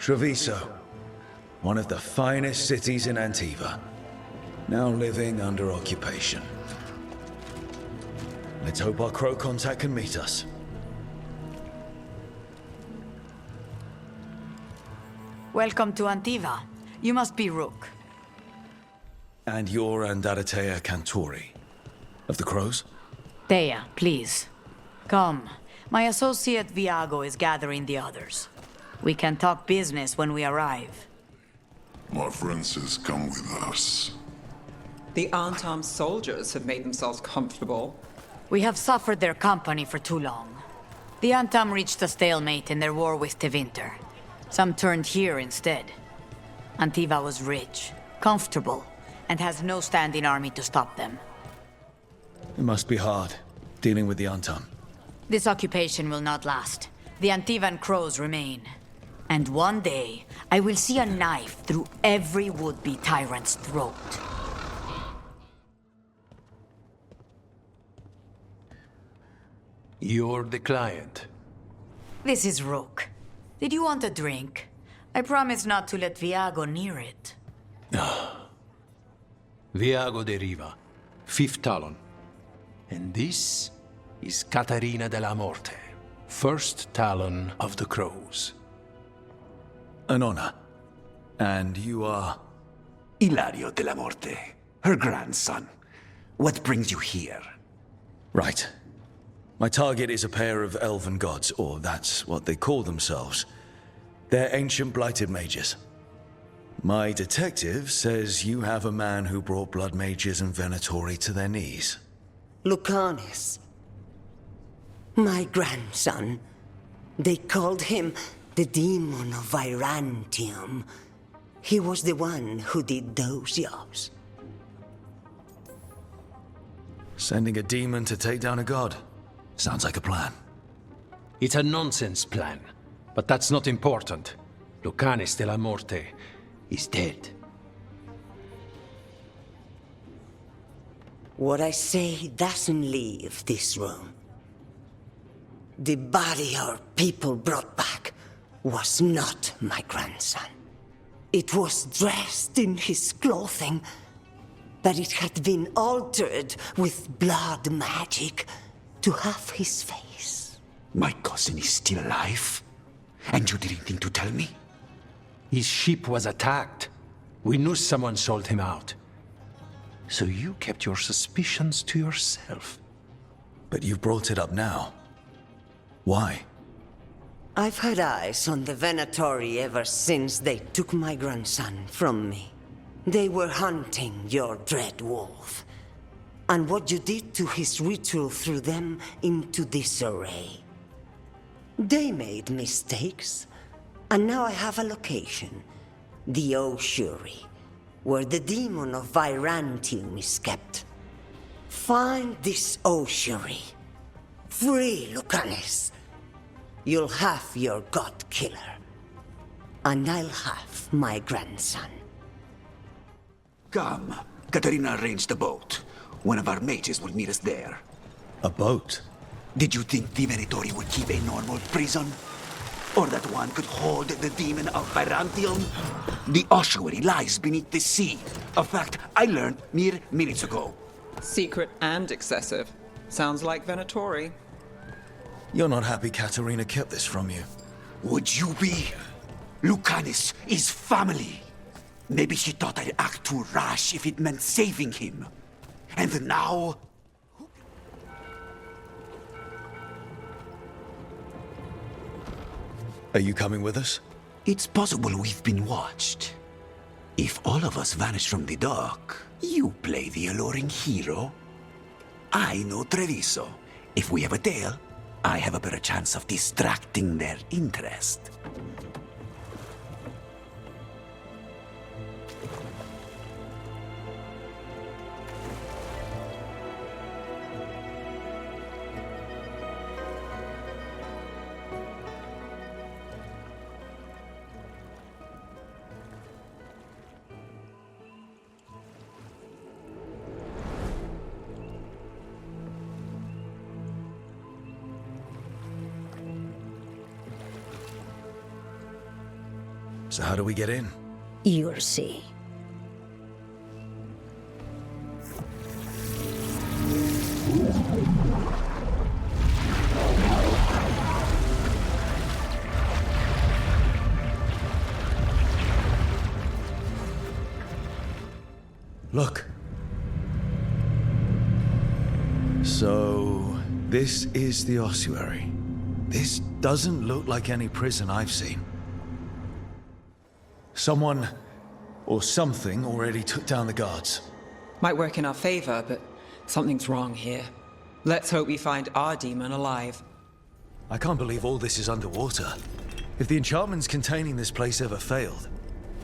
Treviso, one of the finest cities in Antiva, now living under occupation. Let's hope our crow contact can meet us. Welcome to Antiva. You must be Rook. And you're Andaratea Cantori, of the Crows? Thea, please. Come. My associate Viago is gathering the others. We can talk business when we arrive. My friend says come with us. The unarmed soldiers have made themselves comfortable. We have suffered their company for too long. The Antam reached a stalemate in their war with Tevinter. Some turned here instead. Antiva was rich, comfortable, and has no standing army to stop them. It must be hard, dealing with the Antam. This occupation will not last. The Antivan crows remain. And one day, I will see a knife through every would-be tyrant's throat. You're the client. This is Rook. Did you want a drink? I promise not to let Viago near it. Viago de Riva, 5th Talon. And this is Caterina de la Morte, 1st Talon of the Crows. An honor. And you are? Ilario de la Morte, her grandson. What brings you here? Right. My target is a pair of elven gods, or that's what they call themselves. They're ancient blighted mages. My detective says you have a man who brought blood mages and Venatori to their knees. Lucanis. My grandson. They called him the Demon of Virantium. He was the one who did those jobs. Sending a demon to take down a god. Sounds like a plan. It's a nonsense plan, but that's not important. Lucanis de la Morte is dead. What I say doesn't leave this room. The body our people brought back was not my grandson. It was dressed in his clothing, but it had been altered with blood magic to have his face. My cousin is still alive? And you didn't think to tell me? His ship was attacked. We knew someone sold him out. So you kept your suspicions to yourself. But you've brought it up now. Why? I've had eyes on the Venatori ever since they took my grandson from me. They were hunting your dread wolf. And what you did to his ritual threw them into disarray. They made mistakes, and now I have a location. The Ossuary, where the demon of Virantium is kept. Find this Ossuary. Free Lucanis. You'll have your god killer. And I'll have my grandson. Come. Katerina arranged a boat. One of our mages will meet us there. A boat? Did you think the Venatori would keep a normal prison? Or that one could hold the demon of Virantium? The ossuary lies beneath the sea. A fact I learned mere minutes ago. Secret and excessive. Sounds like Venatori. You're not happy Katerina kept this from you. Would you be? Lucanis is family. Maybe she thought I'd act too rash if it meant saving him. And now... Are you coming with us? It's possible we've been watched. If all of us vanish from the dock, you play the alluring hero. I know Treviso. If we have a tail, I have a better chance of distracting their interest. So how do we get in? You'll see. Look. So, this is the ossuary. This doesn't look like any prison I've seen. Someone, or something, already took down the guards. Might work in our favor, but something's wrong here. Let's hope we find our demon alive. I can't believe all this is underwater. If the enchantments containing this place ever failed.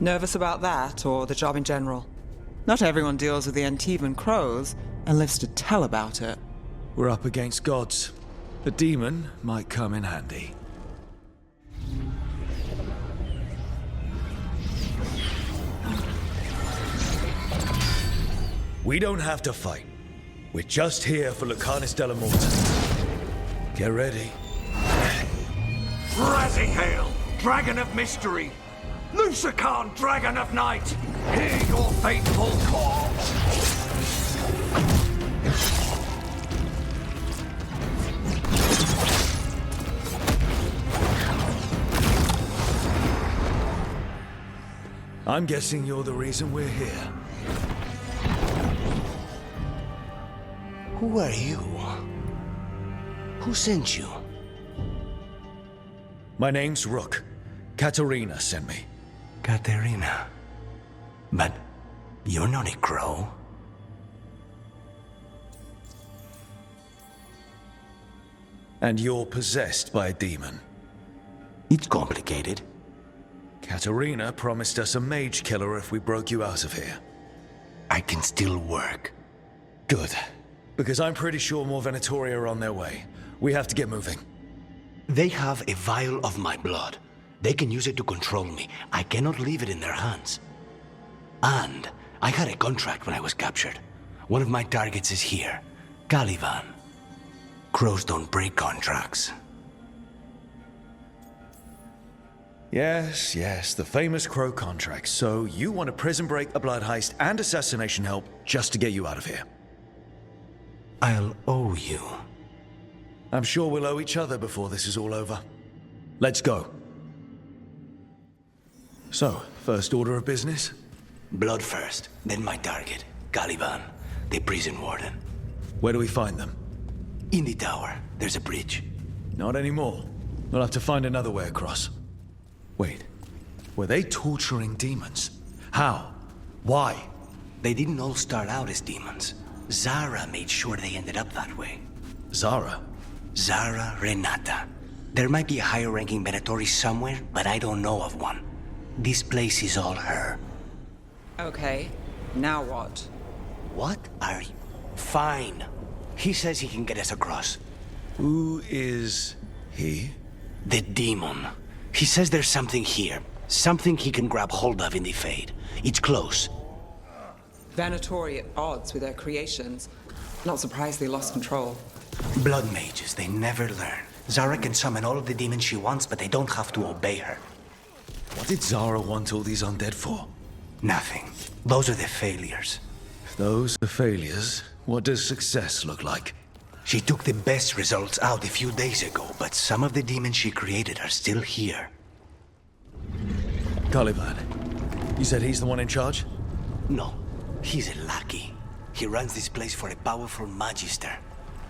Nervous about that, or the job in general? Not everyone deals with the Antivan crows and lives to tell about it. We're up against gods. A demon might come in handy. We don't have to fight. We're just here for Lucanus de la Morta. Get ready. Razzie Hail, Dragon of Mystery! Lucican, Dragon of Night! Hear your fateful call! I'm guessing you're the reason we're here. Who are you? Who sent you? My name's Rook. Katerina sent me. Katerina. But you're not a crow. And you're possessed by a demon. It's complicated. Katerina promised us a mage killer if we broke you out of here. I can still work. Good. Because I'm pretty sure more Venatori are on their way. We have to get moving. They have a vial of my blood. They can use it to control me. I cannot leave it in their hands. And I had a contract when I was captured. One of my targets is here. Caliban. Crows don't break contracts. Yes, the famous crow contract. So you want a prison break, a blood heist, and assassination help just to get you out of here. I'll owe you. I'm sure we'll owe each other before this is all over. Let's go. So, first order of business? Blood first, then my target. Caliban, the prison warden. Where do we find them? In the tower, there's a bridge. Not anymore. We'll have to find another way across. Wait, were they torturing demons? How? Why? They didn't all start out as demons. Zara made sure they ended up that way. Zara? Zara Renata. There might be a higher-ranking Venatori somewhere, but I don't know of one. This place is all her. Okay, now what? What are you? Fine. He says he can get us across. Who is he? The demon. He says there's something here. Something he can grab hold of in the Fade. It's close. Venatori at odds with their creations. Not surprised they lost control. Blood mages, they never learn. Zara can summon all of the demons she wants, but they don't have to obey her. What did Zara want all these undead for? Nothing. Those are the failures. If those are failures, what does success look like? She took the best results out a few days ago, but some of the demons she created are still here. Caliban. You said he's the one in charge? No, he's a lackey. He runs this place for a powerful magister.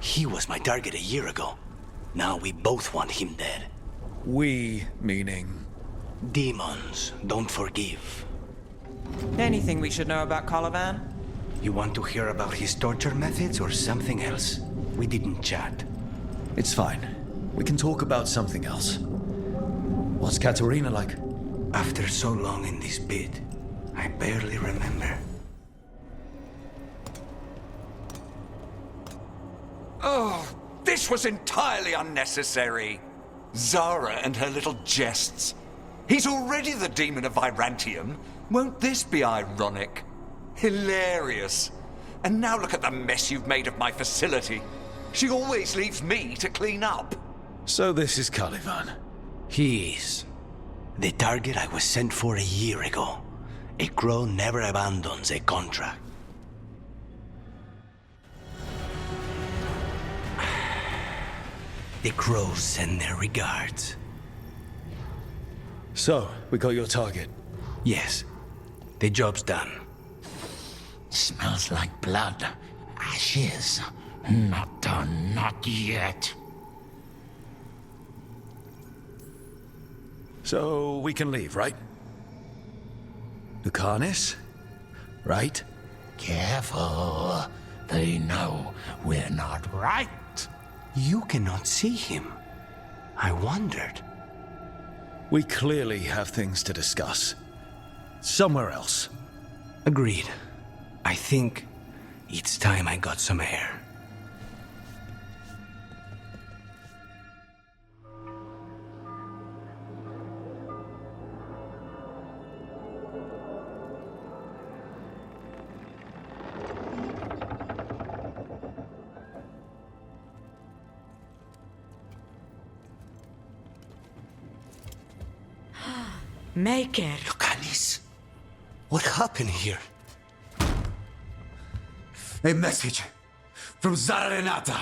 He was my target a year ago. Now we both want him dead. We, meaning? Demons don't forgive. Anything we should know about Caliban? You want to hear about his torture methods or something else? We didn't chat. It's fine. We can talk about something else. What's Katerina like? After so long in this pit, I barely remember. Oh, this was entirely unnecessary. Zara and her little jests. He's already the demon of Virantium. Won't this be ironic? Hilarious. And now look at the mess you've made of my facility. She always leaves me to clean up. So this is Caliban. He is. The target I was sent for a year ago. A crow never abandons a contract. The crows send their regards. So, we got your target. Yes, the job's done. Smells like blood. Ashes. Not done, not yet. So, we can leave, right? Lucanis? Right? Careful. They know we're not right. You cannot see him. I wondered. We clearly have things to discuss. Somewhere else. Agreed. I think it's time I got some air. Make it. Lucanis, what happened here? A message from Zara Renata.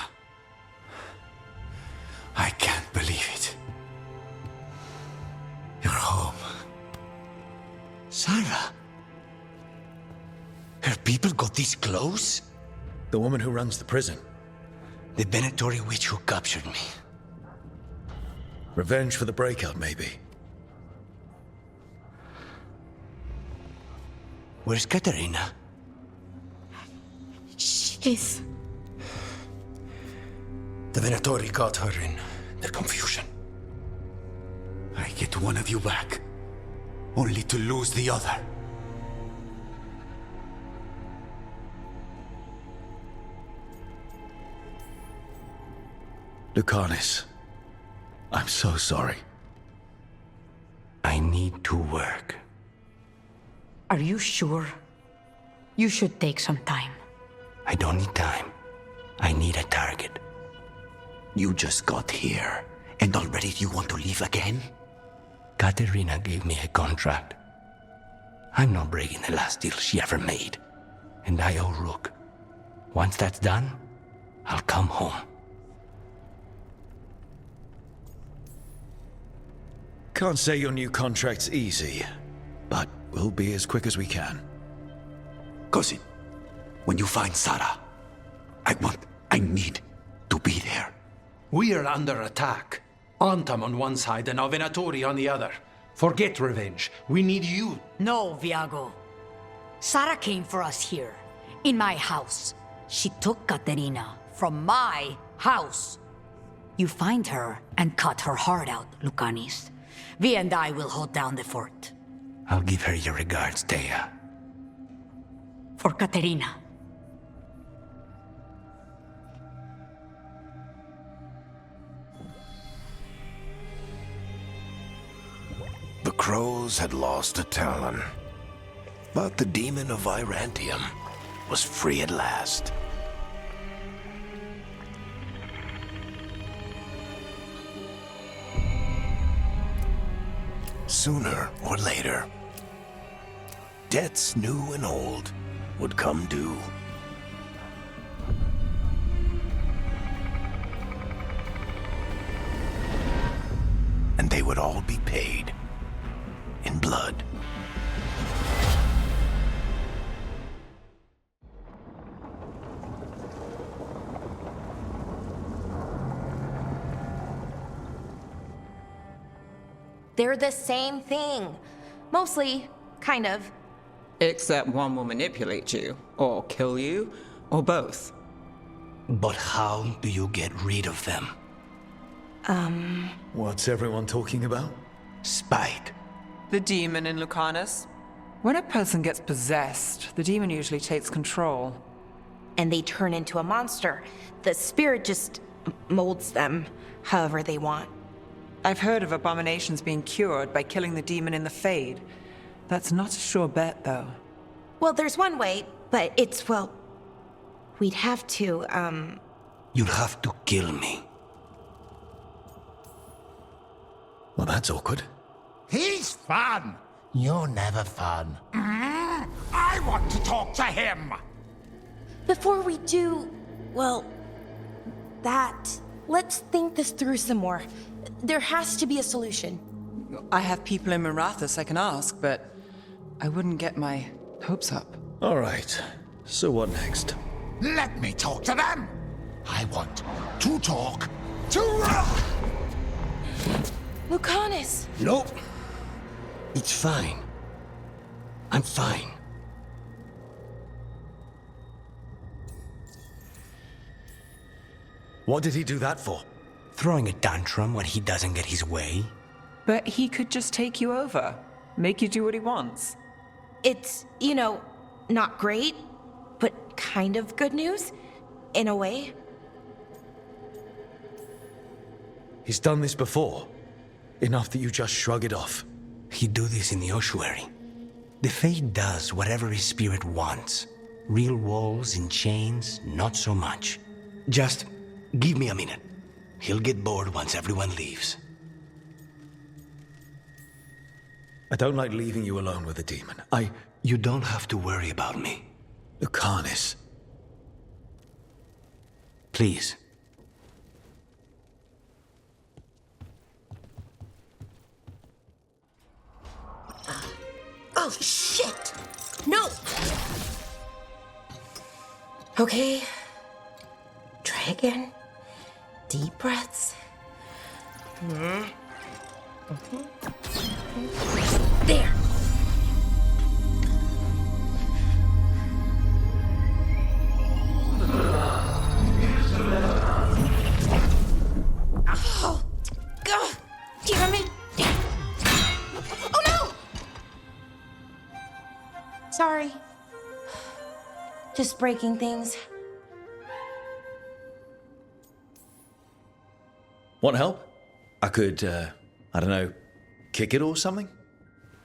I can't believe it. You're home. Sarah? Her people got this close? The woman who runs the prison. The Venatori witch who captured me. Revenge for the breakout, maybe. Where's Katerina? She's... The Venatori got her in their confusion. I get one of you back, only to lose the other. Lucanis, I'm so sorry. I need to work. Are you sure? You should take some time. I don't need time. I need a target. You just got here, and already you want to leave again? Katerina gave me a contract. I'm not breaking the last deal she ever made. And I owe Rook. Once that's done, I'll come home. Can't say your new contract's easy, but we'll be as quick as we can. Cousin, when you find Sarah, I need to be there. We are under attack. Antam on one side and Venatori on the other. Forget revenge. We need you. No, Viago. Sara came for us here, in my house. She took Katerina from my house. You find her and cut her heart out, Lucanis. Vi and I will hold down the fort. I'll give her your regards, Thea. For Katerina. The crows had lost a talon, but the demon of Virantium was free at last. Sooner or later, debts new and old would come due. And they would all be paid in blood. They're the same thing. Mostly, kind of. Except one will manipulate you, or kill you, or both. But how do you get rid of them? What's everyone talking about? Spite. The demon in Lucanus. When a person gets possessed, the demon usually takes control. And they turn into a monster. The spirit just molds them however they want. I've heard of abominations being cured by killing the demon in the Fade. That's not a sure bet, though. Well, there's one way, but it's, well... We'd have to, You'll have to kill me. Well, that's awkward. He's fun. You're never fun. I want to talk to him. Before we do, well, let's think this through some more. There has to be a solution. I have people in Marathas I can ask, but I wouldn't get my hopes up. All right. So what next? Let me talk to them. I want to talk to... Lucanus! Nope. It's fine. I'm fine. What did he do that for? Throwing a tantrum when he doesn't get his way? But he could just take you over, make you do what he wants. It's, not great, but kind of good news, in a way. He's done this before. Enough that you just shrug it off. He'd do this in the ossuary. The Fate does whatever his spirit wants. Real walls and chains, not so much. Just give me a minute. He'll get bored once everyone leaves. I don't like leaving you alone with a demon. You don't have to worry about me. Lucanus. Please. Oh, shit! No! Okay. Try again. Deep breaths. There! Oh! God! Damn it! Oh no! Sorry. Just breaking things. Want help? I could, I don't know, kick it or something?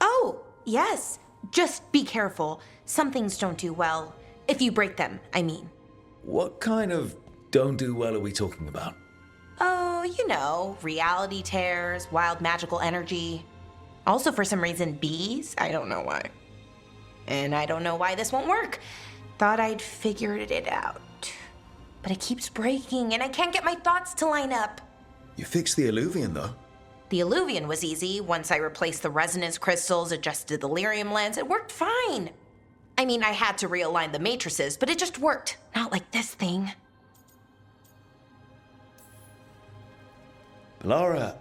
Oh, yes. Just be careful. Some things don't do well. If you break them, I mean. What kind of don't do well are we talking about? Oh, reality tears, wild magical energy. Also, for some reason, bees. I don't know why. And I don't know why this won't work. Thought I'd figured it out. But it keeps breaking, and I can't get my thoughts to line up. You fixed the Illuvian, though. The Illuvian was easy. Once I replaced the resonance crystals, adjusted the lyrium lens, it worked fine. I mean, I had to realign the matrices, but it just worked. Not like this thing. Lara,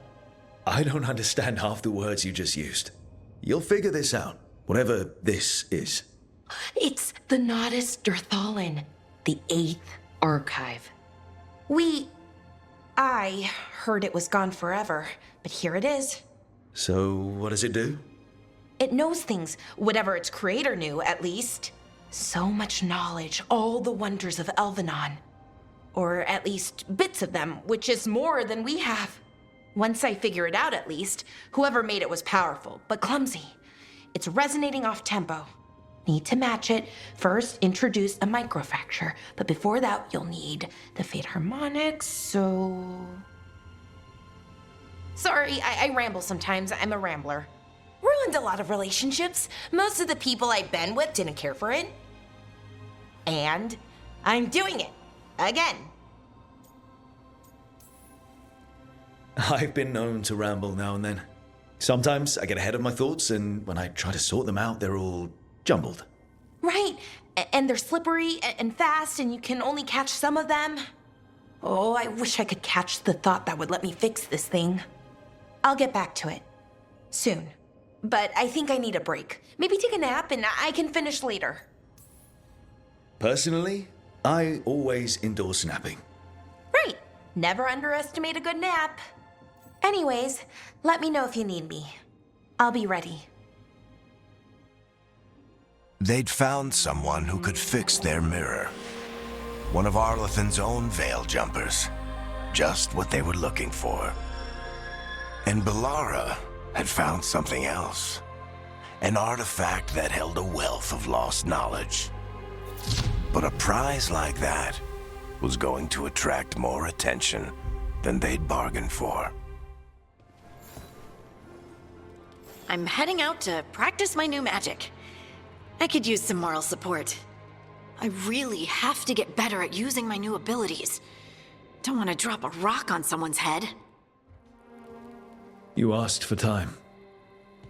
I don't understand half the words you just used. You'll figure this out, whatever this is. It's the Nodus Dirthalin, the 8th archive. I heard it was gone forever, but here it is. So, what does it do? It knows things, whatever its creator knew, at least. So much knowledge, all the wonders of Elvenon. Or at least bits of them, which is more than we have. Once I figure it out, at least, whoever made it was powerful, but clumsy. It's resonating off tempo. Need to match it. First, introduce a microfracture, but before that, you'll need the Fate harmonics, so... Sorry, I ramble sometimes. I'm a rambler. Ruined a lot of relationships. Most of the people I've been with didn't care for it. And I'm doing it. Again. I've been known to ramble now and then. Sometimes I get ahead of my thoughts, and when I try to sort them out, they're all jumbled. Right. And they're slippery and fast, and you can only catch some of them. Oh, I wish I could catch the thought that would let me fix this thing. I'll get back to it. Soon. But I think I need a break. Maybe take a nap, and I can finish later. Personally, I always endorse napping. Right. Never underestimate a good nap. Anyways, let me know if you need me. I'll be ready. They'd found someone who could fix their mirror. One of Arlathan's own veil jumpers. Just what they were looking for. And Belara had found something else. An artifact that held a wealth of lost knowledge. But a prize like that was going to attract more attention than they'd bargained for. I'm heading out to practice my new magic. I could use some moral support. I really have to get better at using my new abilities. Don't want to drop a rock on someone's head. You asked for time.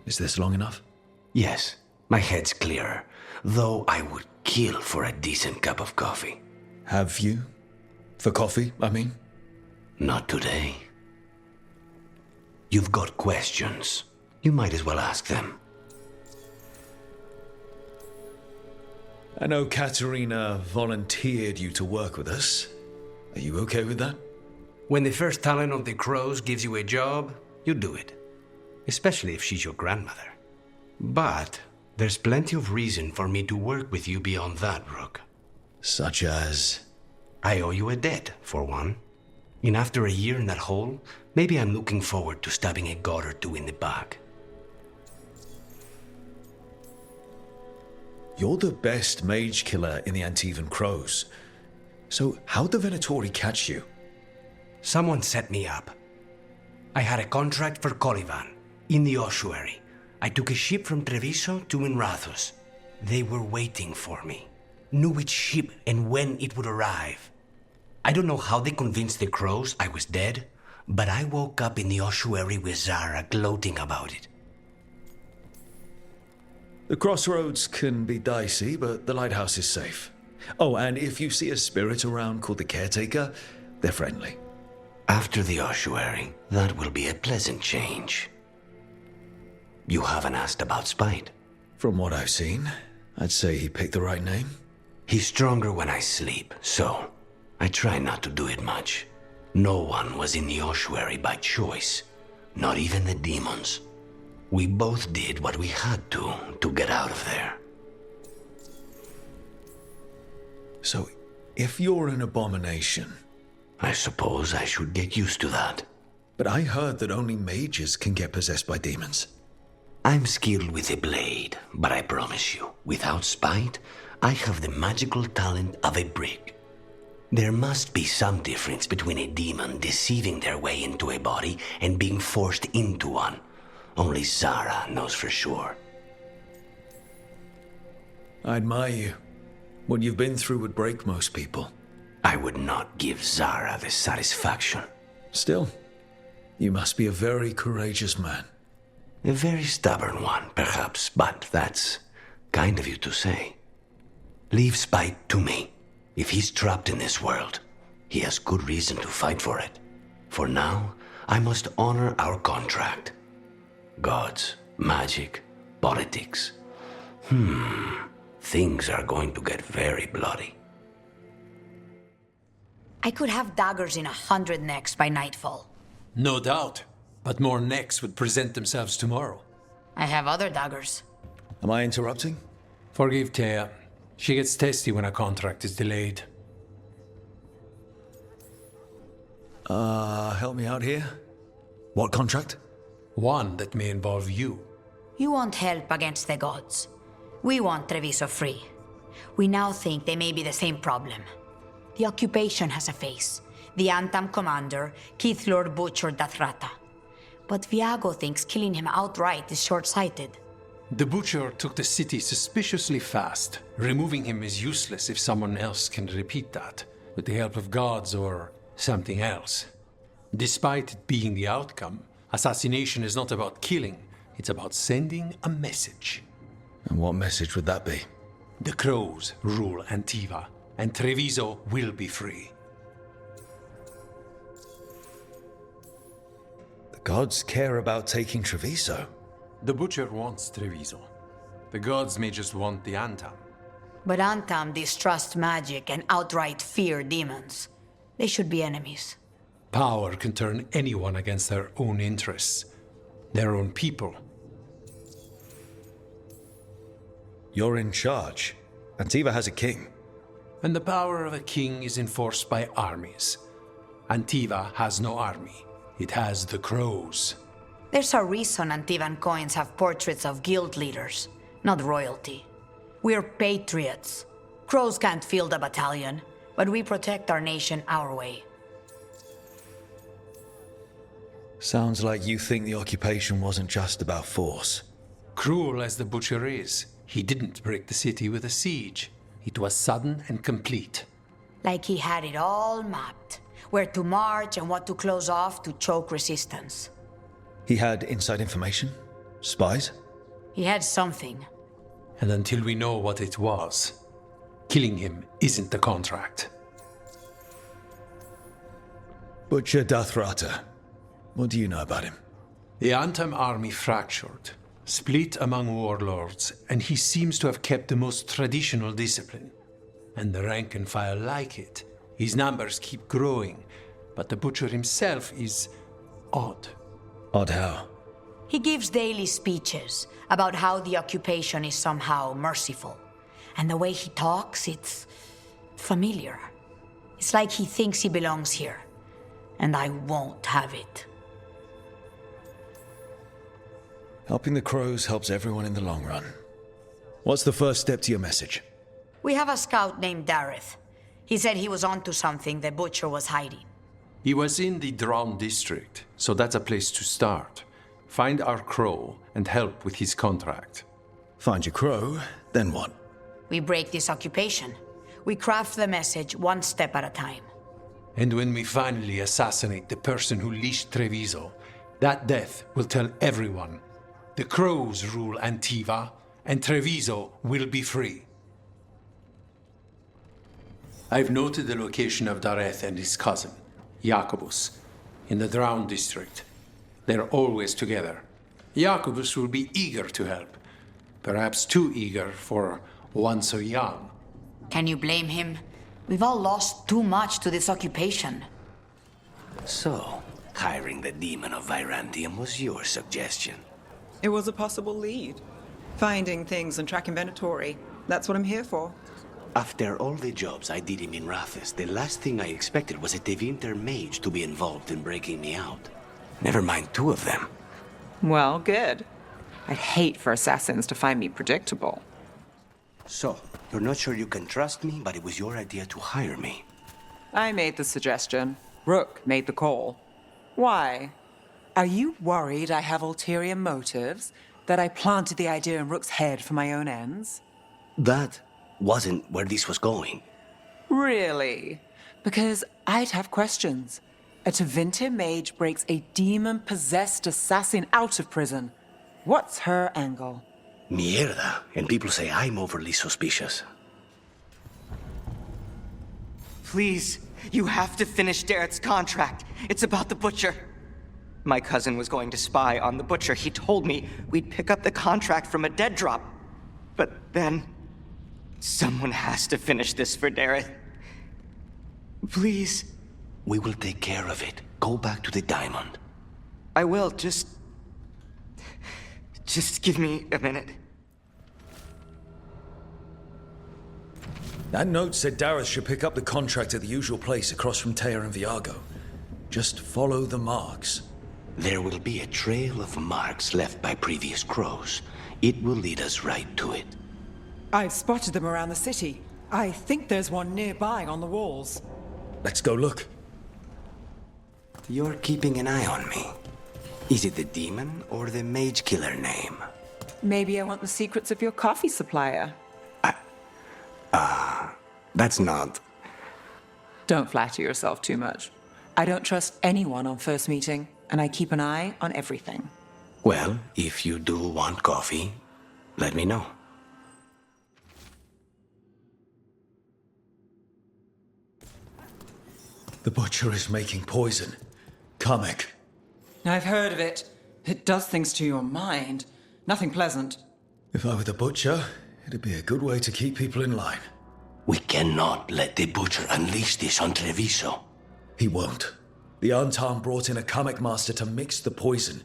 Is this long enough? Yes, my head's clearer, though I would kill for a decent cup of coffee. Have you? For coffee, I mean? Not today. You've got questions. You might as well ask them. I know Katerina volunteered you to work with us. Are you okay with that? When the first talent of the Crows gives you a job, you do it. Especially if she's your grandmother. But there's plenty of reason for me to work with you beyond that, Rook. Such as? I owe you a debt, for one. And after a year in that hole, maybe I'm looking forward to stabbing a god or two in the back. You're the best mage killer in the Antivan Crows. So how'd the Venatori catch you? Someone set me up. I had a contract for Colivan, in the ossuary. I took a ship from Treviso to Minrathus. They were waiting for me. Knew which ship and when it would arrive. I don't know how they convinced the Crows I was dead, but I woke up in the ossuary with Zara gloating about it. The crossroads can be dicey, but the lighthouse is safe. Oh, and if you see a spirit around called the Caretaker, they're friendly. After the ossuary, that will be a pleasant change. You haven't asked about Spite. From what I've seen, I'd say he picked the right name. He's stronger when I sleep, so I try not to do it much. No one was in the ossuary by choice, not even the demons. We both did what we had to get out of there. So, if you're an abomination... I suppose I should get used to that. But I heard that only mages can get possessed by demons. I'm skilled with a blade, but I promise you, without Spite, I have the magical talent of a brick. There must be some difference between a demon deceiving their way into a body and being forced into one. Only Zara knows for sure. I admire you. What you've been through would break most people. I would not give Zara the satisfaction. Still, you must be a very courageous man. A very stubborn one, perhaps, but that's kind of you to say. Leave Spite to me. If he's trapped in this world, he has good reason to fight for it. For now, I must honor our contract. Gods, magic, politics. Things are going to get very bloody. I could have daggers in 100 necks by nightfall. No doubt, but more necks would present themselves tomorrow. I have other daggers. Am I interrupting? Forgive Thea. She gets testy when a contract is delayed. Help me out here. What contract? One that may involve you. You want help against the gods. We want Treviso free. We now think they may be the same problem. The occupation has a face. The Antam commander, Keith Lord Butcher Dathrata. But Viago thinks killing him outright is short-sighted. The Butcher took the city suspiciously fast. Removing him is useless if someone else can repeat that, with the help of gods or something else. Despite it being the outcome, assassination is not about killing, it's about sending a message. And what message would that be? The Crows rule Antiva, and Treviso will be free. The gods care about taking Treviso. The Butcher wants Treviso. The gods may just want the Antam. But Antam distrust magic and outright fear demons. They should be enemies. Power can turn anyone against their own interests, their own people. You're in charge. Antiva has a king. And the power of a king is enforced by armies. Antiva has no army. It has the Crows. There's a reason Antivan coins have portraits of guild leaders, not royalty. We're patriots. Crows can't field a battalion, but we protect our nation our way. Sounds like you think the occupation wasn't just about force. Cruel as the Butcher is, he didn't break the city with a siege. It was sudden and complete. Like he had it all mapped. Where to march and what to close off to choke resistance. He had inside information? Spies? He had something. And until we know what it was, killing him isn't the contract. Butcher Dathrata. What do you know about him? The Antam army fractured, split among warlords, and he seems to have kept the most traditional discipline. And the rank and file like it. His numbers keep growing, but the Butcher himself is odd. Odd how? He gives daily speeches about how the occupation is somehow merciful. And the way he talks, it's familiar. It's like he thinks he belongs here. And I won't have it. Helping the crows helps everyone in the long run. What's the first step to your message? We have a scout named Dareth. He said he was onto something the Butcher was hiding. He was in the Drown district, so that's a place to start. Find our crow and help with his contract. Find your crow, then what? We break this occupation. We craft the message one step at a time. And when we finally assassinate the person who leashed Treviso, that death will tell everyone. The crows rule Antiva, and Treviso will be free. I've noted the location of Dareth and his cousin, Jacobus, in the Drown district. They're always together. Jacobus will be eager to help. Perhaps too eager for one so young. Can you blame him? We've all lost too much to this occupation. So, hiring the demon of Virantium was your suggestion. It was a possible lead. Finding things and tracking Venatori. That's what I'm here for. After all the jobs I did in Minrathis, the last thing I expected was a Tevinter mage to be involved in breaking me out. Never mind two of them. Well, good. I'd hate for assassins to find me predictable. So, you're not sure you can trust me, but it was your idea to hire me. I made the suggestion. Rook made the call. Why? Are you worried I have ulterior motives? That I planted the idea in Rook's head for my own ends? That wasn't where this was going. Really? Because I'd have questions. A Tevinter mage breaks a demon-possessed assassin out of prison. What's her angle? Mierda, and people say I'm overly suspicious. Please, you have to finish Dareth's contract. It's about the Butcher. My cousin was going to spy on the Butcher. He told me we'd pick up the contract from a dead drop. But then, someone has to finish this for Dareth. Please. We will take care of it. Go back to the diamond. I will, just give me a minute. That note said Dareth should pick up the contract at the usual place across from Teir and Viago. Just follow the marks. There will be a trail of marks left by previous crows. It will lead us right to it. I've spotted them around the city. I think there's one nearby on the walls. Let's go look. You're keeping an eye on me. Is it the demon or the mage killer name? Maybe I want the secrets of your coffee supplier. That's not... Don't flatter yourself too much. I don't trust anyone on first meeting, and I keep an eye on everything. Well, if you do want coffee, let me know. The Butcher is making poison. Kamek. I've heard of it. It does things to your mind. Nothing pleasant. If I were the Butcher, it'd be a good way to keep people in line. We cannot let the Butcher unleash this on Treviso. He won't. The Antam brought in a Kamek master to mix the poison.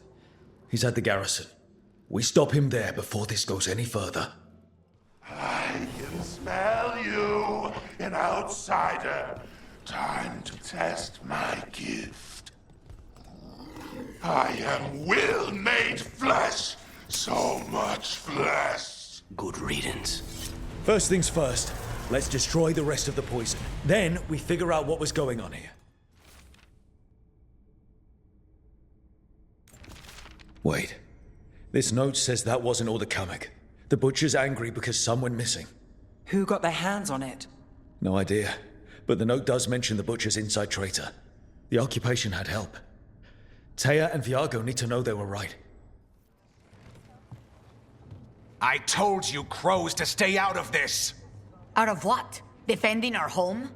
He's at the garrison. We stop him there before this goes any further. I can smell you, an outsider. Time to test my gift. I am will made flesh, so much flesh. Good riddance. First things first, let's destroy the rest of the poison. Then we figure out what was going on here. Wait. This note says that wasn't all the Kamek. The Butcher's angry because some went missing. Who got their hands on it? No idea. But the note does mention the Butcher's inside traitor. The occupation had help. Taya and Viago need to know they were right. I told you crows to stay out of this! Out of what? Defending our home?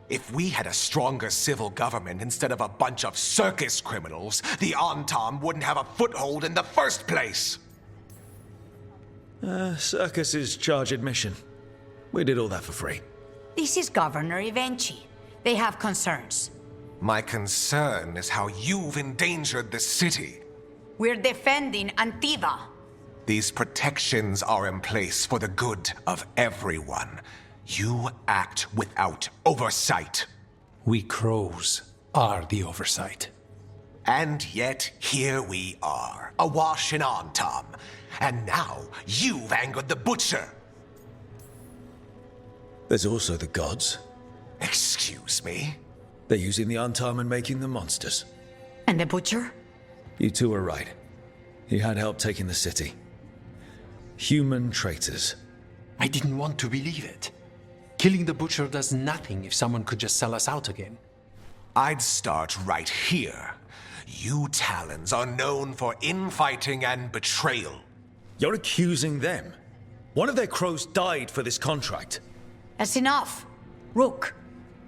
If we had a stronger civil government instead of a bunch of circus criminals, the Antam wouldn't have a foothold in the first place! Circus is charge admission. We did all that for free. This is Governor Evenchi. They have concerns. My concern is how you've endangered the city. We're defending Antiva. These protections are in place for the good of everyone. You act without oversight. We crows are the oversight. And yet, here we are, awash in Antam. And now, you've angered the Butcher. There's also the gods. Excuse me? They're using the Antam and making them monsters. And the Butcher? You two are right. He had help taking the city. Human traitors. I didn't want to believe it. Killing the Butcher does nothing if someone could just sell us out again. I'd start right here. You Talons are known for infighting and betrayal. You're accusing them. One of their crows died for this contract. That's enough. Rook,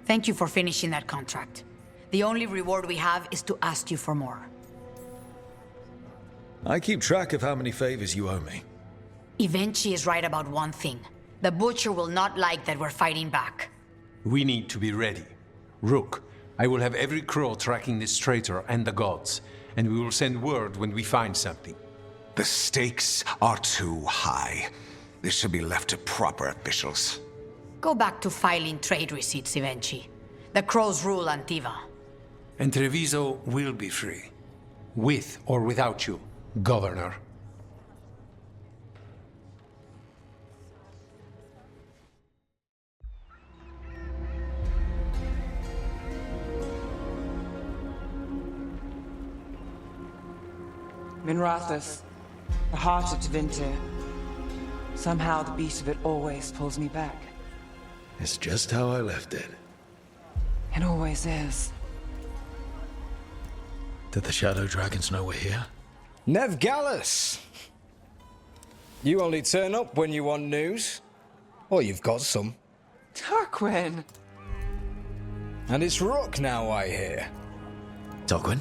thank you for finishing that contract. The only reward we have is to ask you for more. I keep track of how many favors you owe me. Evenchi is right about one thing. The Butcher will not like that we're fighting back. We need to be ready. Rook, I will have every crow tracking this traitor and the gods, and we will send word when we find something. The stakes are too high. This should be left to proper officials. Go back to filing trade receipts, Evenchi. The crows rule Antiva. And Treviso will be free. With or without you, Governor. Minrathus, the heart of Tevinter. Somehow the beat of it always pulls me back. It's just how I left it. It always is. Did the Shadow Dragons know we're here? Nev Gallus! You only turn up when you want news. Or you've got some. Tarquin! And it's Rook now, I hear. Tarquin?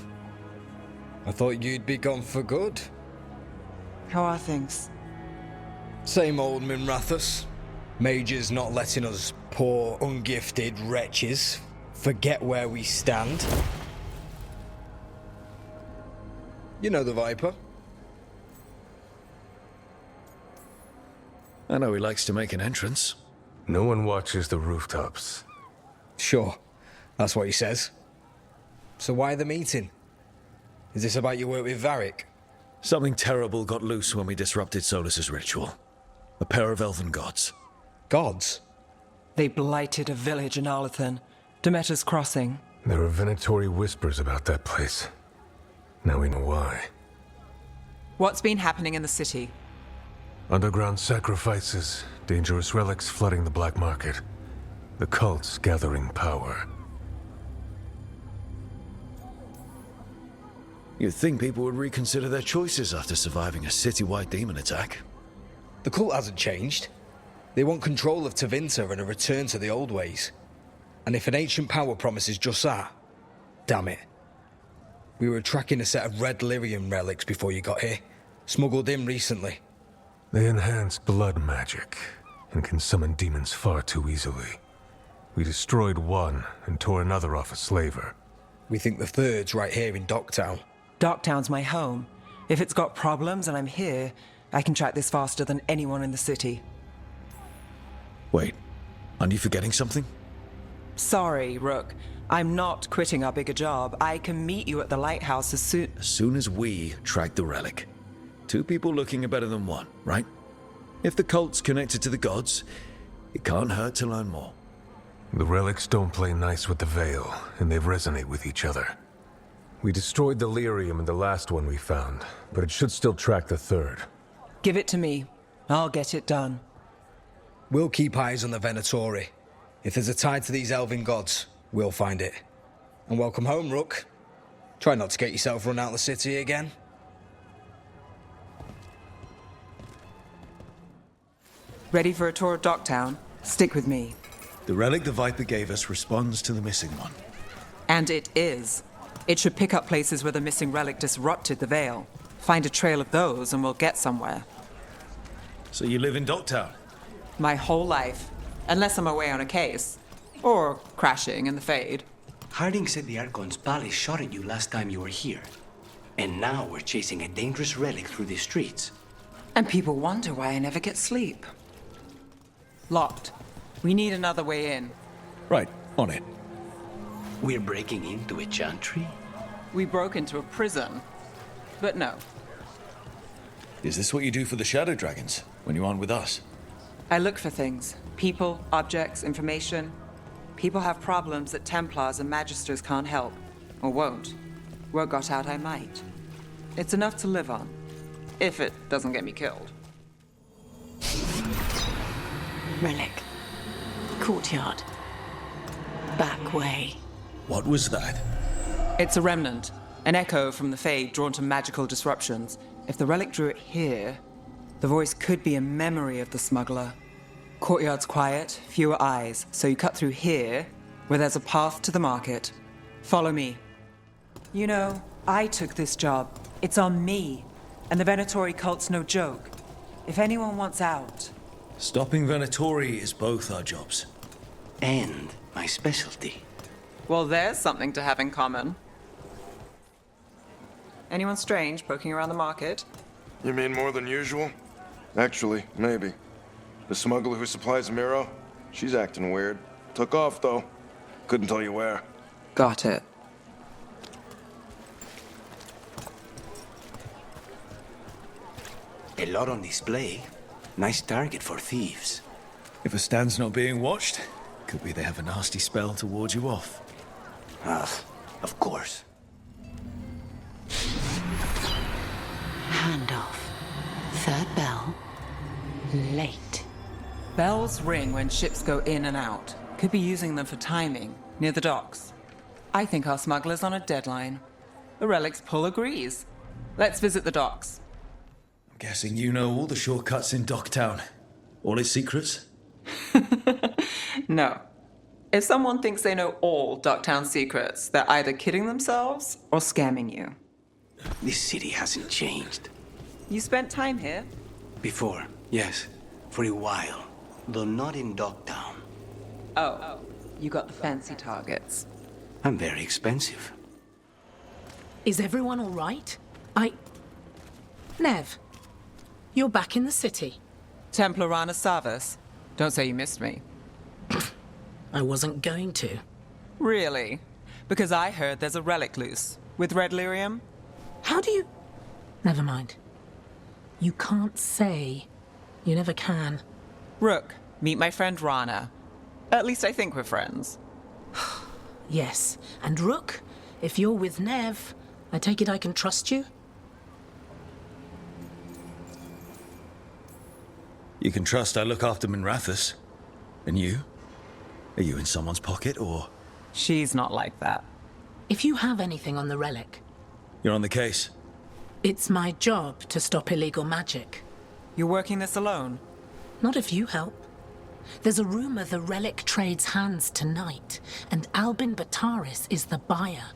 I thought you'd be gone for good. How are things? Same old Minrathus. Mages not letting us poor, ungifted wretches forget where we stand. You know the Viper. I know he likes to make an entrance. No one watches the rooftops. Sure, that's what he says. So why the meeting? Is this about your work with Varric? Something terrible got loose when we disrupted Solus's ritual. A pair of elven gods. Gods? They blighted a village in Arlethan, Demeter's Crossing. There are venatory whispers about that place. Now we know why. What's been happening in the city? Underground sacrifices, dangerous relics flooding the black market. The cults gathering power. You'd think people would reconsider their choices after surviving a citywide demon attack. The cult hasn't changed. They want control of Tevinter and a return to the old ways. And if an ancient power promises just that, damn it. We were tracking a set of red lyrium relics before you got here. Smuggled in recently. They enhance blood magic and can summon demons far too easily. We destroyed one and tore another off a slaver. We think the third's right here in Docktown. Docktown's my home. If it's got problems and I'm here, I can track this faster than anyone in the city. Wait, aren't you forgetting something? Sorry, Rook. I'm not quitting our bigger job. I can meet you at the lighthouse as soon as we track the relic. Two people looking are better than one, right? If the cult's connected to the gods, it can't hurt to learn more. The relics don't play nice with the Veil, and they resonate with each other. We destroyed the lyrium in the last one we found, but it should still track the third. Give it to me. I'll get it done. We'll keep eyes on the Venatori. If there's a tie to these elven gods, we'll find it. And welcome home, Rook. Try not to get yourself run out of the city again. Ready for a tour of Docktown? Stick with me. The relic the Viper gave us responds to the missing one. And it is. It should pick up places where the missing relic disrupted the Veil. Find a trail of those and we'll get somewhere. So you live in Docktown? My whole life. Unless I'm away on a case. Or crashing in the Fade. Harding said the Archon's palace shot at you last time you were here. And now we're chasing a dangerous relic through the streets. And people wonder why I never get sleep. Locked. We need another way in. Right, on it. We're breaking into a chantry? We broke into a prison. But no. Is this what you do for the Shadow Dragons, when you aren't with us? I look for things. People, objects, information. People have problems that Templars and Magisters can't help. Or won't. Word got out I might. It's enough to live on. If it doesn't get me killed. Relic. Courtyard. Back way. What was that? It's a remnant. An echo from the Fade drawn to magical disruptions. If the relic drew it here, the voice could be a memory of the smuggler. Courtyard's quiet, fewer eyes, so you cut through here, where there's a path to the market. Follow me. You know, I took this job. It's on me. And the Venatori cult's no joke. If anyone wants out... Stopping Venatori is both our jobs. And my specialty. Well, there's something to have in common. Anyone strange poking around the market? You mean more than usual? Actually, maybe. The smuggler who supplies Miro, she's acting weird. Took off, though. Couldn't tell you where. Got it. A lot on display. Nice target for thieves. If a stand's not being watched, could be they have a nasty spell to ward you off. Of course. Handoff. Third bell. Late. Bells ring when ships go in and out. Could be using them for timing, near the docks. I think our smuggler's on a deadline. The relic's pull agrees. Let's visit the docks. I'm guessing you know all the shortcuts in Docktown. All its secrets? No. If someone thinks they know all Docktown secrets, they're either kidding themselves or scamming you. This city hasn't changed. You spent time here? Before, yes. For a while. Though not in Docktown. Oh, you got the fancy targets. I'm very expensive. Is everyone all right? Nev, you're back in the city. Templar Rana Savas. Don't say you missed me. I wasn't going to. Really? Because I heard there's a relic loose. With red lyrium? How do you... Never mind. You can't say. You never can. Rook, meet my friend Rana. At least I think we're friends. Yes. And Rook, if you're with Nev, I take it I can trust you? You can trust I look after Minrathus. And you? Are you in someone's pocket, or...? She's not like that. If you have anything on the relic... You're on the case? It's my job to stop illegal magic. You're working this alone? Not if you help. There's a rumor the relic trades hands tonight, and Albin Bataris is the buyer.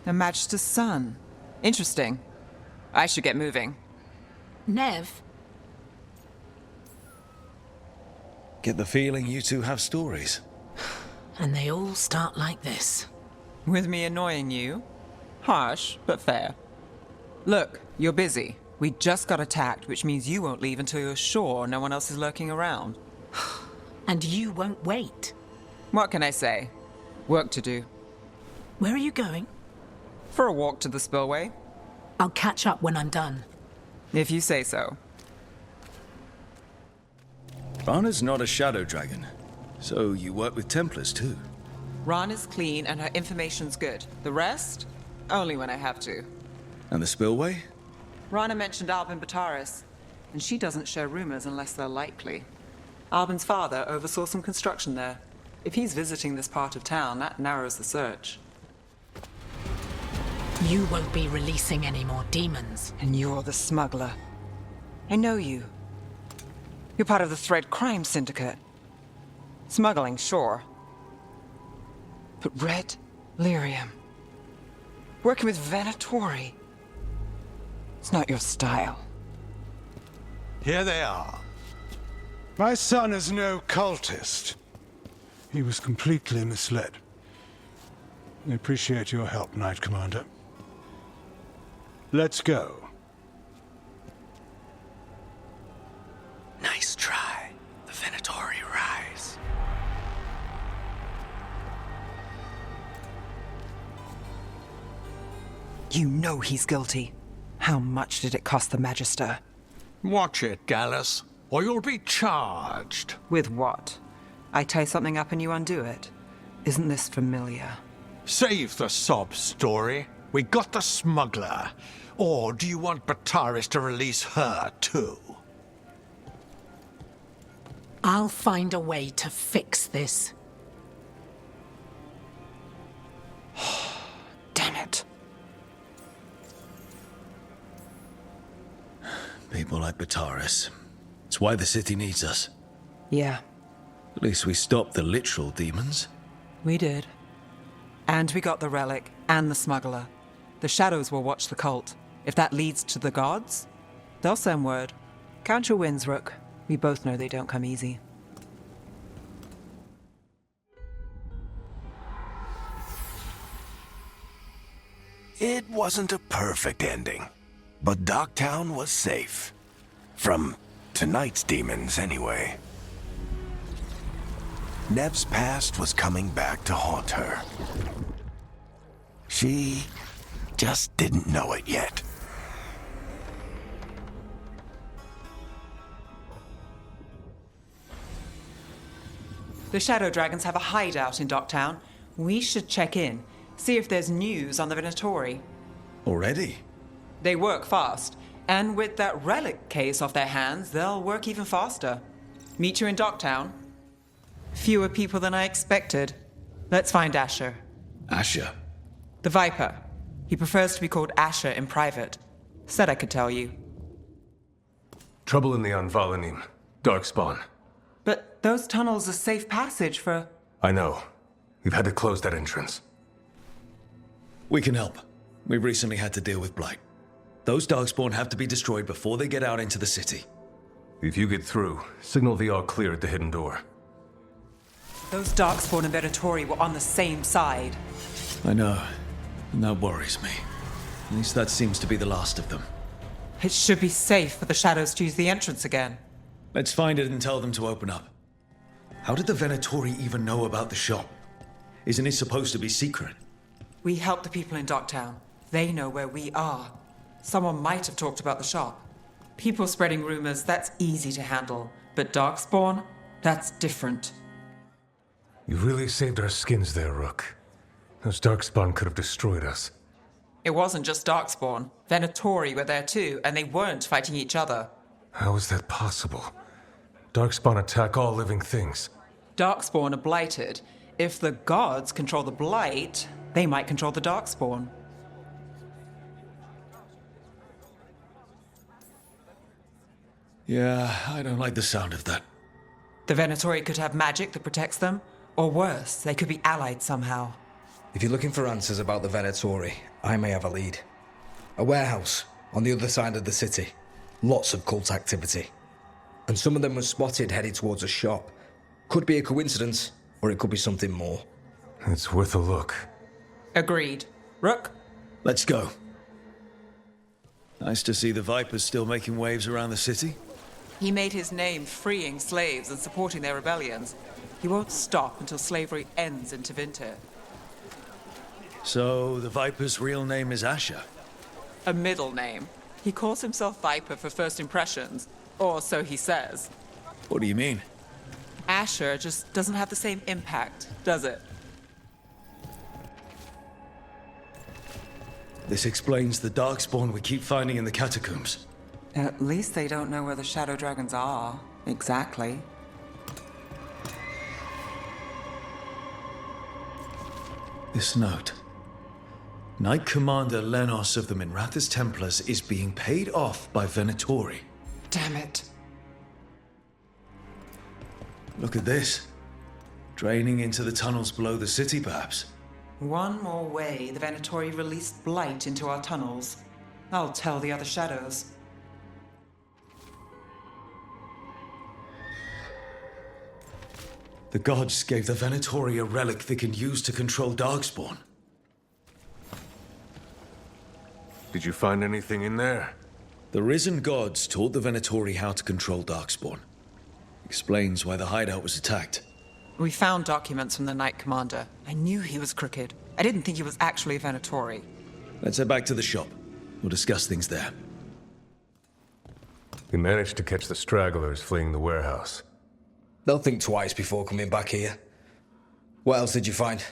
A Magister's son. Interesting. I should get moving. Nev? Get the feeling you two have stories. And they all start like this. With me annoying you? Harsh, but fair. Look, you're busy. We just got attacked, which means you won't leave until you're sure no one else is lurking around. And you won't wait. What can I say? Work to do. Where are you going? For a walk to the spillway. I'll catch up when I'm done. If you say so. Rana's not a shadow dragon, so you work with Templars too. Rana's clean and her information's good. The rest? Only when I have to. And the spillway? Rana mentioned Albin Bataris, and she doesn't share rumors unless they're likely. Albin's father oversaw some construction there. If he's visiting this part of town, that narrows the search. You won't be releasing any more demons. And you're the smuggler. I know you. You're part of the Thread Crime Syndicate. Smuggling, sure. But Red Lyrium. Working with Venatori. It's not your style. Here they are. My son is no cultist. He was completely misled. I appreciate your help, Knight Commander. Let's go. Nice try. The Venatori rise. You know he's guilty. How much did it cost the Magister? Watch it, Gallus, or you'll be charged. With what? I tie something up and you undo it. Isn't this familiar? Save the sob story. We got the smuggler. Or do you want Bataris to release her, too? I'll find a way to fix this. Damn it. People like Bataris. It's why the city needs us. Yeah, At least we stopped the literal demons. we did. And we got the relic and the smuggler. The shadows will watch the cult. If that leads to the gods, they'll send word. Count your wins, Rook. We both know they don't come easy. It wasn't a perfect ending, but Docktown was safe. From tonight's demons, anyway. Nev's past was coming back to haunt her. She just didn't know it yet. The Shadow Dragons have a hideout in Docktown. We should check in, see if there's news on the Venatori. Already? They work fast, and with that relic case off their hands, they'll work even faster. Meet you in Docktown. Fewer people than I expected. Let's find Asher. Asher? The Viper. He prefers to be called Asher in private. Said I could tell you. Trouble in the Anvalanim. Darkspawn. But those tunnels are safe passage for... I know. We've had to close that entrance. We can help. We recently had to deal with Blight. Those Darkspawn have to be destroyed before they get out into the city. If you get through, signal the all clear at the hidden door. Those Darkspawn and Venatori were on the same side. I know, and that worries me. At least that seems to be the last of them. It should be safe for the Shadows to use the entrance again. Let's find it and tell them to open up. How did the Venatori even know about the shop? Isn't it supposed to be secret? We help the people in Docktown. They know where we are. Someone might have talked about the shop. People spreading rumors, that's easy to handle. But Darkspawn, that's different. You really saved our skins there, Rook. Those Darkspawn could have destroyed us. It wasn't just Darkspawn. Venatori were there too, and they weren't fighting each other. How is that possible? Darkspawn attack all living things. Darkspawn are blighted. If the gods control the blight, they might control the Darkspawn. Yeah, I don't like the sound of that. The Venatori could have magic that protects them, or worse, they could be allied somehow. If you're looking for answers about the Venatori, I may have a lead. A warehouse on the other side of the city. Lots of cult activity. And some of them were spotted headed towards a shop. Could be a coincidence, or it could be something more. It's worth a look. Agreed. Rook? Let's go. Nice to see the Vipers still making waves around the city. He made his name freeing slaves and supporting their rebellions. He won't stop until slavery ends in Tevinter. So, the Viper's real name is Asher? A middle name. He calls himself Viper for first impressions, or so he says. What do you mean? Asher just doesn't have the same impact, does it? This explains the darkspawn we keep finding in the catacombs. At least they don't know where the shadow dragons are, exactly. This note. Knight Commander Lenos of the Minrathous Templars is being paid off by Venatori. Damn it. Look at this. Draining into the tunnels below the city, perhaps. One more way the Venatori released blight into our tunnels. I'll tell the other shadows. The gods gave the Venatori a relic they can use to control darkspawn. Did you find anything in there? The risen gods taught the Venatori how to control darkspawn. Explains why the hideout was attacked. We found documents from the Knight Commander. I knew he was crooked. I didn't think he was actually a Venatori. Let's head back to the shop. We'll discuss things there. We managed to catch the stragglers fleeing the warehouse. They'll think twice before coming back here. What else did you find?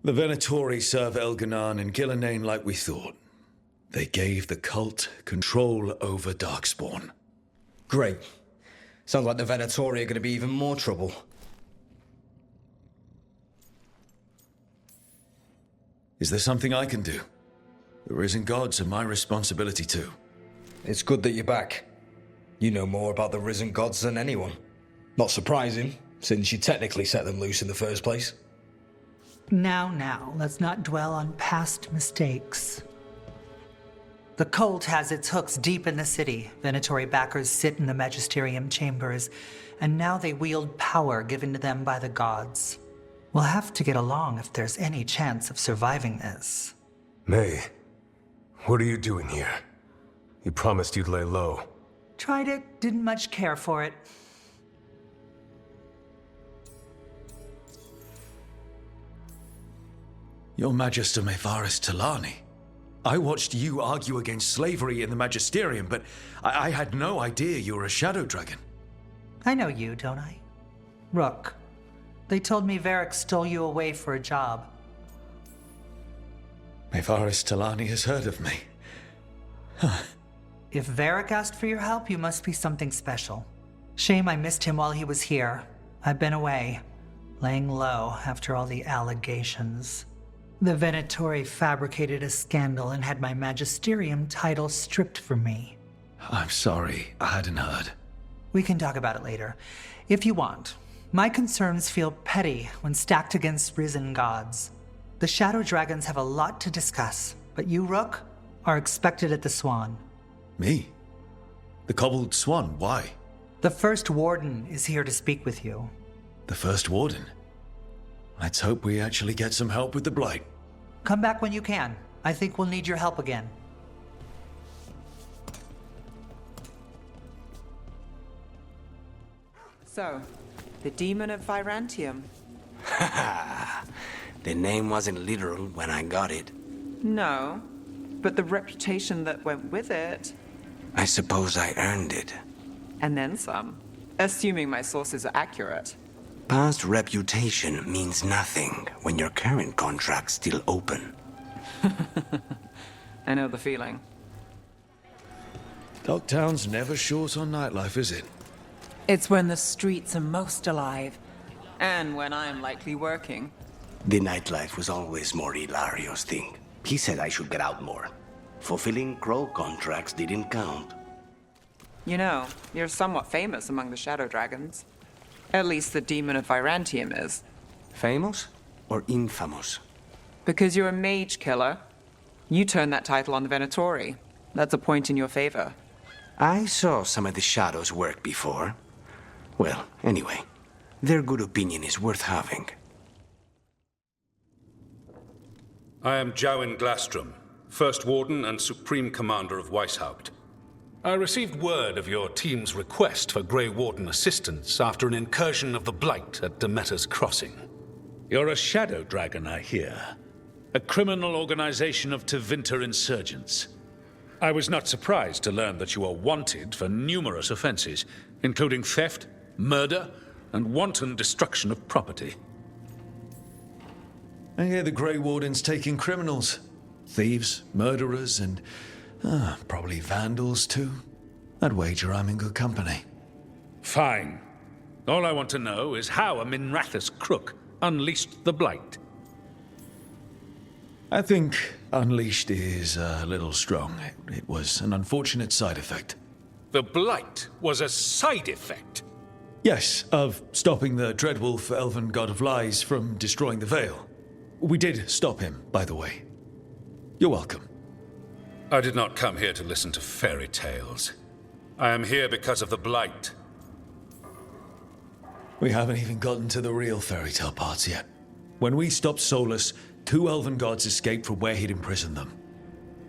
The Venatori serve Elganan and Gillenane like we thought. They gave the cult control over darkspawn. Great. Sounds like the Venatori are going to be even more trouble. Is there something I can do? The risen gods are my responsibility too. It's good that you're back. You know more about the risen gods than anyone. Not surprising, since you technically set them loose in the first place. Now, let's not dwell on past mistakes. The cult has its hooks deep in the city. Venatori backers sit in the magisterium chambers, and now they wield power given to them by the gods. We'll have to get along if there's any chance of surviving this. May, what are you doing here? You promised you'd lay low. Tried it, didn't much care for it. Your Magister Mevaris Talani. I watched you argue against slavery in the Magisterium, but I had no idea you were a shadow dragon. I know you, don't I? Rook. They told me Varric stole you away for a job. Mevaris Talani has heard of me. If Varric asked for your help, you must be something special. Shame I missed him while he was here. I've been away, laying low after all the allegations. The Venatori fabricated a scandal and had my magisterium title stripped from me. I'm sorry, I hadn't heard. We can talk about it later, if you want. My concerns feel petty when stacked against risen gods. The Shadow Dragons have a lot to discuss, but you, Rook, are expected at the Swan. Me? The Cobbled Swan, why? The first Warden is here to speak with you. The first Warden? Let's hope we actually get some help with the Blight. Come back when you can. I think we'll need your help again. So, the Demon of Virantium. The name wasn't literal when I got it. No, but the reputation that went with it. I suppose I earned it. And then some, assuming my sources are accurate. Past reputation means nothing when your current contract's still open. I know the feeling. Docktown's never short on nightlife, is it? It's when the streets are most alive, and when I'm likely working. The nightlife was always more Hilario's thing. He said I should get out more. Fulfilling crow contracts didn't count. You know, you're somewhat famous among the Shadow Dragons. At least the Demon of Virantium is. Famous or infamous? Because you're a mage killer. You turned that title on the Venatori. That's a point in your favor. I saw some of the Shadows work before. Well, anyway, their good opinion is worth having. I am Jowin Glastrom, First Warden and Supreme Commander of Weishaupt. I received word of your team's request for Grey Warden assistance after an incursion of the Blight at Demeter's Crossing. You're a shadow dragon, I hear. A criminal organization of Tevinter insurgents. I was not surprised to learn that you are wanted for numerous offenses, including theft, murder, and wanton destruction of property. I hear the Grey Warden's taking criminals. Thieves, murderers, and probably vandals too. I'd wager I'm in good company. Fine. All I want to know is how a Minrathous crook unleashed the Blight. I think unleashed is a little strong. It was an unfortunate side effect. The Blight was a side effect? Yes, of stopping the Dreadwolf, elven god of lies, from destroying the Veil. We did stop him, by the way. You're welcome. I did not come here to listen to fairy tales. I am here because of the Blight. We haven't even gotten to the real fairy tale parts yet. When we stopped Solus, 2 elven gods escaped from where he'd imprisoned them.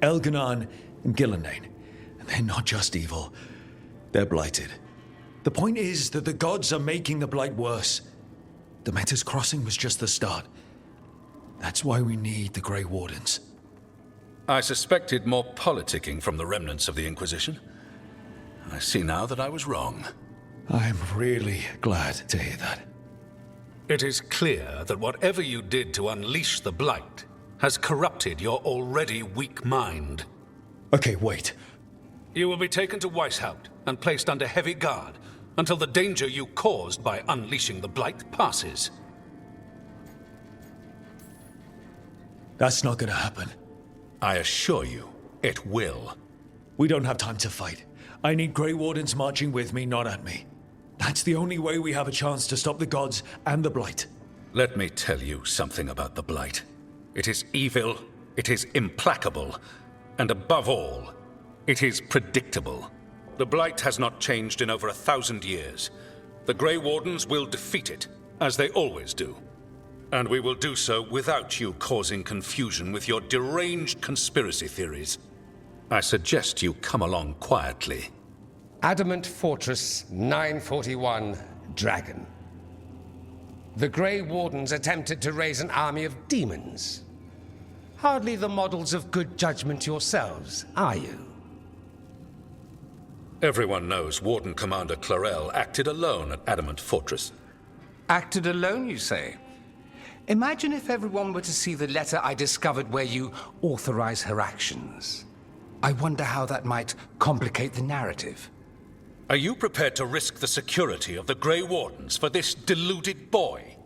Elganon and Gillenane. And they're not just evil. They're blighted. The point is that the gods are making the Blight worse. Demeter's Crossing was just the start. That's why we need the Grey Wardens. I suspected more politicking from the remnants of the Inquisition. I see now that I was wrong. I'm really glad to hear that. It is clear that whatever you did to unleash the Blight has corrupted your already weak mind. Okay, wait. You will be taken to Weishaupt and placed under heavy guard until the danger you caused by unleashing the Blight passes. That's not gonna happen. I assure you, it will. We don't have time to fight. I need Grey Wardens marching with me, not at me. That's the only way we have a chance to stop the gods and the Blight. Let me tell you something about the Blight. It is evil, it is implacable, and above all, it is predictable. The Blight has not changed in over 1,000 years. The Grey Wardens will defeat it, as they always do. And we will do so without you causing confusion with your deranged conspiracy theories. I suggest you come along quietly. Adamant Fortress 941, Dragon. The Grey Wardens attempted to raise an army of demons. Hardly the models of good judgment yourselves, are you? Everyone knows Warden Commander Clarel acted alone at Adamant Fortress. Acted alone, you say? Imagine if everyone were to see the letter I discovered where you authorize her actions. I wonder how that might complicate the narrative. Are you prepared to risk the security of the Grey Wardens for this deluded boy?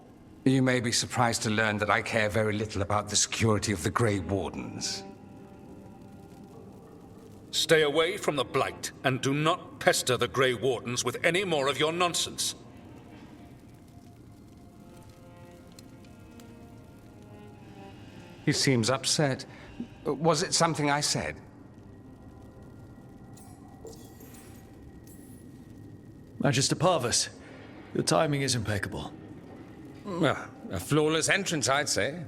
You may be surprised to learn that I care very little about the security of the Grey Wardens. Stay away from the Blight, and do not pester the Grey Wardens with any more of your nonsense. He seems upset. Was it something I said? Magister Parvus, your timing is impeccable. Well, a flawless entrance, I'd say.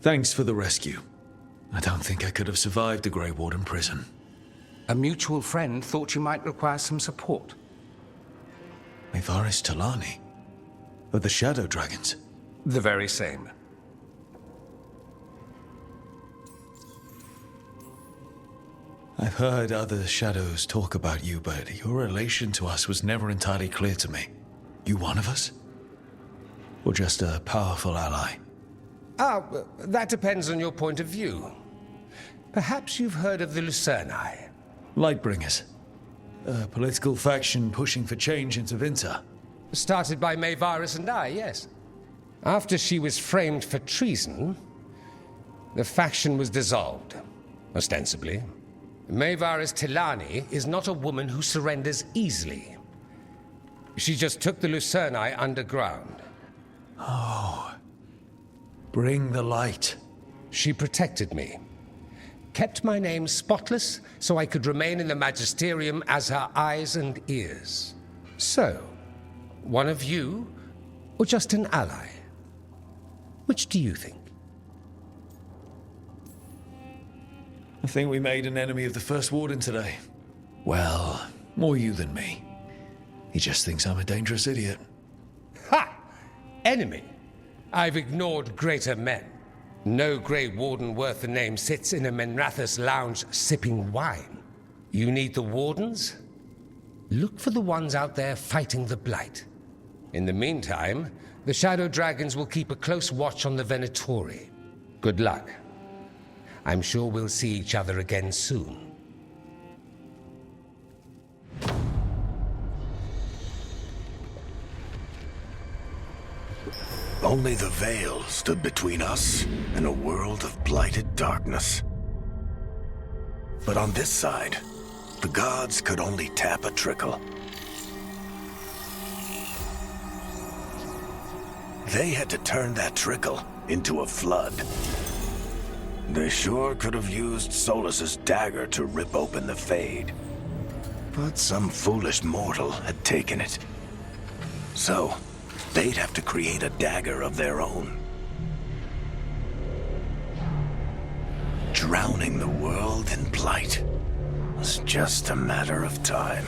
Thanks for the rescue. I don't think I could have survived the Grey Warden prison. A mutual friend thought you might require some support. Maevaris Talani? Of the Shadow Dragons? The very same. I've heard other Shadows talk about you, but your relation to us was never entirely clear to me. You one of us? Or just a powerful ally? That depends on your point of view. Perhaps you've heard of the Lucerni. Lightbringers. A political faction pushing for change in Tevinter. Started by Maevaris and I, yes. After she was framed for treason, the faction was dissolved, ostensibly. Maevaris Talani is not a woman who surrenders easily. She just took the Lucerni underground. Oh. Bring the light. She protected me. Kept my name spotless so I could remain in the Magisterium as her eyes and ears. So, one of you, or just an ally? Which do you think? I think we made an enemy of the First Warden today. Well, more you than me. He just thinks I'm a dangerous idiot. Ha! Enemy? I've ignored greater men. No Grey Warden worth the name sits in a Minrathous lounge sipping wine. You need the Wardens? Look for the ones out there fighting the Blight. In the meantime, the Shadow Dragons will keep a close watch on the Venatori. Good luck. I'm sure we'll see each other again soon. Only the Veil stood between us and a world of blighted darkness. But on this side, the gods could only tap a trickle. They had to turn that trickle into a flood. They sure could have used Solus's dagger to rip open the Fade. But some foolish mortal had taken it. So, they'd have to create a dagger of their own. Drowning the world in blight was just a matter of time.